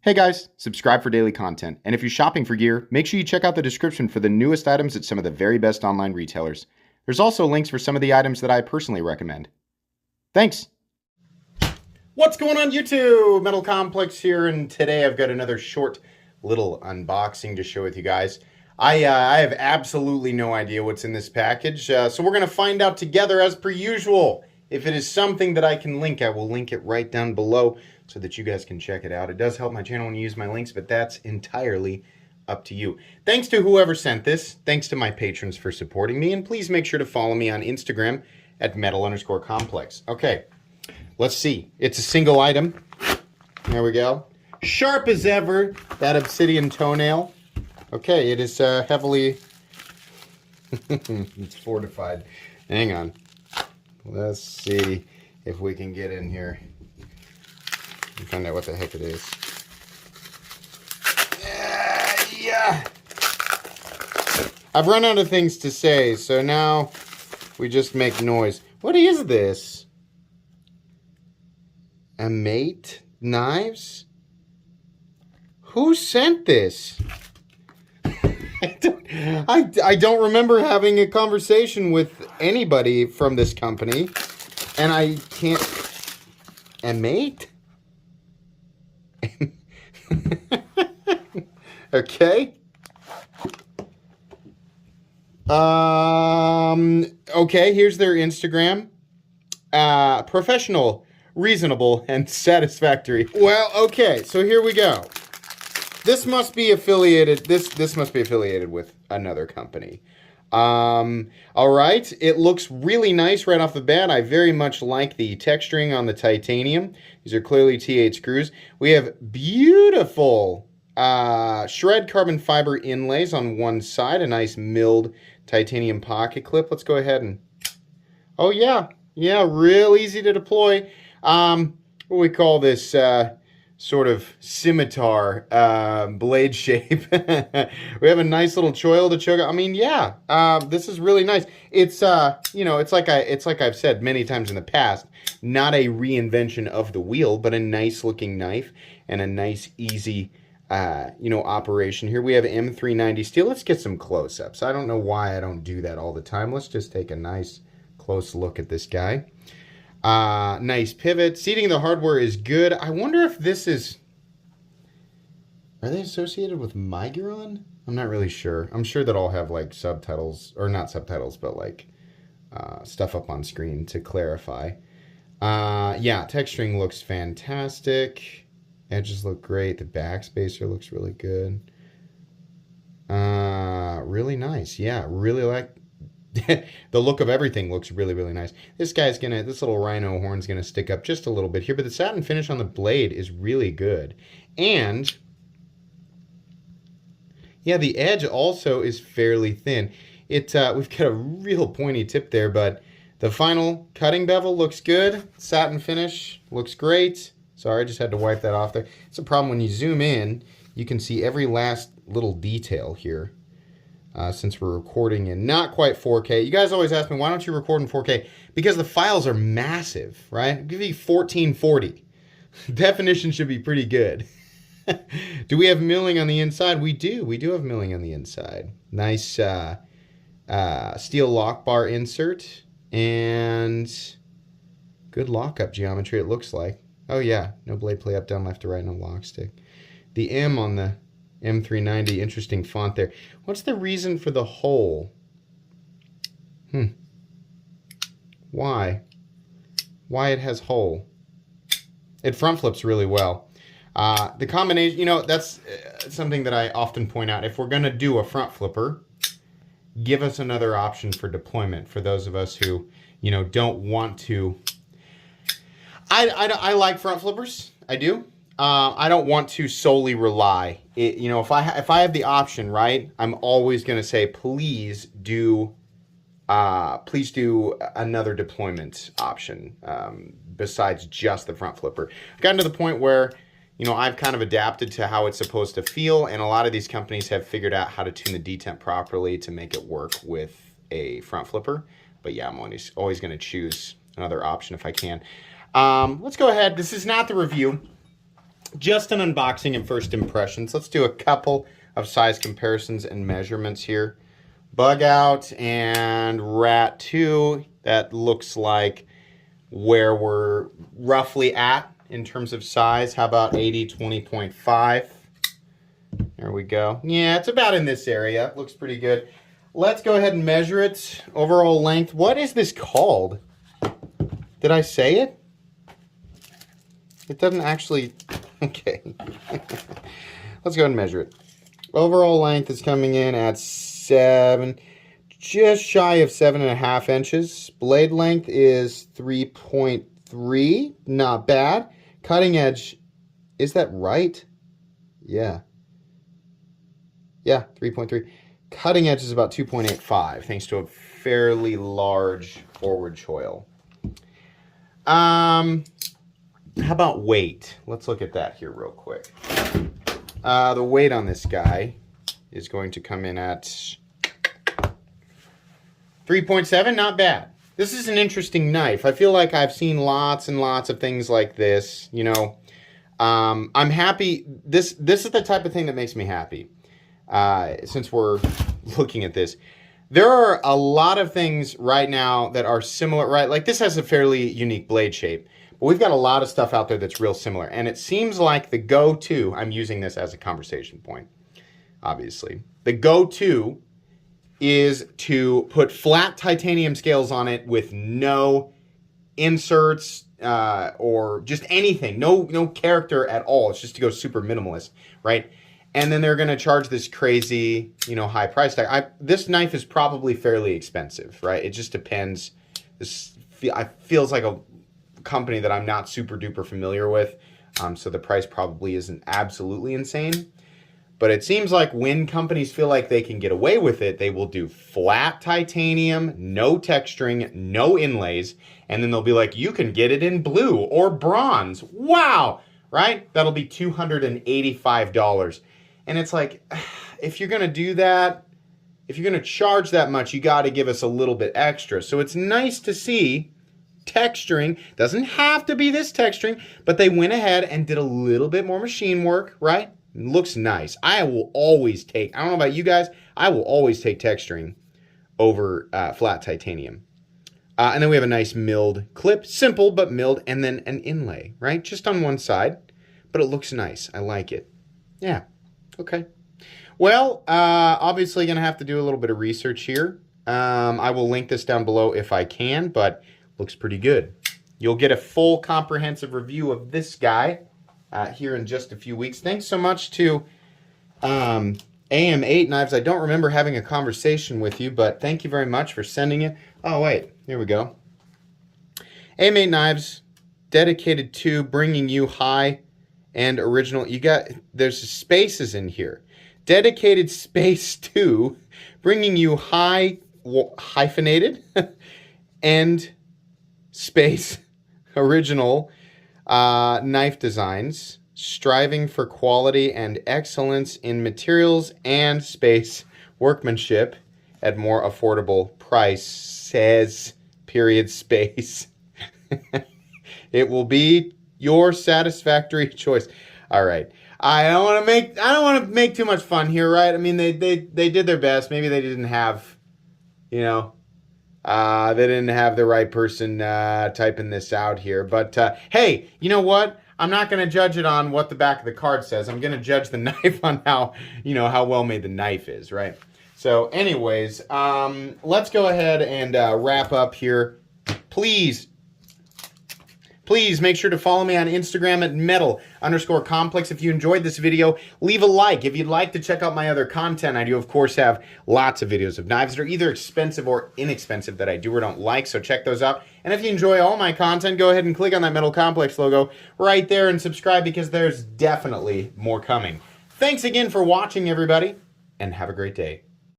Hey guys, subscribe for daily content. And if you're shopping for gear, make sure you check out the description for the newest items at some of the very best online retailers. There's also links for some of the items that I personally recommend. Thanks! What's going on YouTube? Metal Complex here, and today I've got another short little unboxing to share with you guys. I have absolutely no idea what's in this package, so we're going to find out together as per usual. If it is something that I can link, I will link it right down below so that you guys can check it out. It does help my channel when you use my links, but that's entirely up to you. Thanks to whoever sent this. Thanks to my patrons for supporting me, and please make sure to follow me on Instagram at metal_complex. Okay, let's see. It's a single item. There we go. Sharp as ever, that obsidian toenail. Okay, it is heavily... it's fortified. Hang on. Let's see if we can get in here and find out what the heck it is. Yeah. I've run out of things to say, so now we just make noise. What is this? A mate? Knives? Who sent this? I don't remember having a conversation with anybody from this company, and I can't... A mate? Okay. Okay, here's their Instagram. Professional, reasonable, and satisfactory. Well, okay, so here we go. This must be affiliated. This must be affiliated with another company. All right. It looks really nice right off the bat. I very much like the texturing on the titanium. These are clearly T8 screws. We have beautiful shred carbon fiber inlays on one side. A nice milled titanium pocket clip. Let's go ahead and... Oh yeah, real easy to deploy. What do we call this? Sort of scimitar blade shape. We have a nice little choil to choke. I mean, yeah, this is really nice. It's you know, it's like I've said many times in the past, not a reinvention of the wheel, but a nice looking knife and a nice easy you know, operation. Here we have M390 steel. Let's get some close-ups. I don't know why I don't do that all the time. Let's just take a nice close look at this guy. Nice pivot. Seating the hardware is good. I wonder if this is... Are they associated with Miguron? I'm not really sure. I'm sure that I'll have like subtitles, or not subtitles, but like stuff up on screen to clarify. Yeah, texturing looks fantastic. Edges look great. The backspacer looks really good. Really nice. Yeah, really like... the look of everything looks really, really nice. This little rhino horn's gonna stick up just a little bit here, but the satin finish on the blade is really good. And yeah, the edge also is fairly thin. We've got a real pointy tip there, but the final cutting bevel looks good. Satin finish looks great. Sorry, I just had to wipe that off there. It's a problem when you zoom in, you can see every last little detail here. Since we're recording in not quite 4K. You guys always ask me, why don't you record in 4K? Because the files are massive, right? I'll give you 1440. Definition should be pretty good. Do we have milling on the inside? We do. We do have milling on the inside. Nice steel lock bar insert. And good lockup geometry, it looks like. Oh yeah, no blade play up, down, left to right, no lock stick. The M on the M390, interesting font there. What's the reason for the hole? Why? Why it has hole? It front flips really well. The combination, you know, that's something that I often point out. If we're going to do a front flipper, give us another option for deployment for those of us who, you know, don't want to. I like front flippers. I do. I don't want to solely rely. You know, if I have the option, right, I'm always going to say, please do another deployment option besides just the front flipper. I've gotten to the point where, you know, I've kind of adapted to how it's supposed to feel, and a lot of these companies have figured out how to tune the detemp properly to make it work with a front flipper. But yeah, I'm always going to choose another option if I can. Let's go ahead. This is not the review. just an unboxing and first impressions. Let's do a couple of size comparisons and measurements here. Bug Out and Rat 2, that looks like where we're roughly at in terms of size. How about 80, 20.5? There we go. Yeah, it's about in this area. Looks pretty good. Let's go ahead and measure it. Overall length. What is this called? Did I say it? It doesn't actually... Okay. Let's go ahead and measure it. Overall length is coming in at 7, just shy of 7.5 inches. Blade length is 3.3, not bad. Cutting edge, is that right? Yeah. Yeah, 3.3. Cutting edge is about 2.85, thanks to a fairly large forward choil. How about weight? Let's look at that here real quick. The weight on this guy is going to come in at 3.7, not bad. This is an interesting knife. I feel like I've seen lots and lots of things like this, you know. I'm happy. This is the type of thing that makes me happy. Since we're looking at this, there are a lot of things right now that are similar, right? Like this has a fairly unique blade shape, but we've got a lot of stuff out there that's real similar. And it seems like the go-to, I'm using this as a conversation point, obviously. The go-to is to put flat titanium scales on it with no inserts or just anything, no character at all. It's just to go super minimalist, right? And then they're going to charge this crazy, you know, high price tag. This knife is probably fairly expensive, right? It just depends. This feels like a company that I'm not super duper familiar with, so the price probably isn't absolutely insane. But it seems like when companies feel like they can get away with it, they will do flat titanium, no texturing, no inlays, and then they'll be like, you can get it in blue or bronze. Wow, right? That'll be $285. And it's like, if you're going to do that, if you're going to charge that much, you got to give us a little bit extra. So it's nice to see texturing. Doesn't have to be this texturing, but they went ahead and did a little bit more machine work, right? It looks nice. I will always take, I don't know about you guys, I will always take texturing over flat titanium. And then we have a nice milled clip, simple but milled, and then an inlay, right? Just on one side, but it looks nice. I like it. Yeah. Okay. Well, obviously going to have to do a little bit of research here. I will link this down below if I can, but looks pretty good. You'll get a full comprehensive review of this guy here in just a few weeks. Thanks so much to AM8 Knives. I don't remember having a conversation with you, but thank you very much for sending it. Oh, wait. Here we go. AM8 Knives, dedicated to bringing you high and original. There's spaces in here. Dedicated space to bringing you hyphenated and space original knife designs, striving for quality and excellence in materials and space workmanship at more affordable prices, period, space. It will be your satisfactory choice. All right. I don't want to make too much fun here, right? I mean, they did their best. Maybe they didn't have, you know, they didn't have the right person typing this out here. But hey, you know what? I'm not going to judge it on what the back of the card says. I'm going to judge the knife on how well made the knife is, right? So anyways, let's go ahead and wrap up here. Please make sure to follow me on Instagram at metal_complex. If you enjoyed this video, leave a like. If you'd like to check out my other content, I do, of course, have lots of videos of knives that are either expensive or inexpensive that I do or don't like, so check those out. And if you enjoy all my content, go ahead and click on that Metal Complex logo right there and subscribe, because there's definitely more coming. Thanks again for watching, everybody, and have a great day.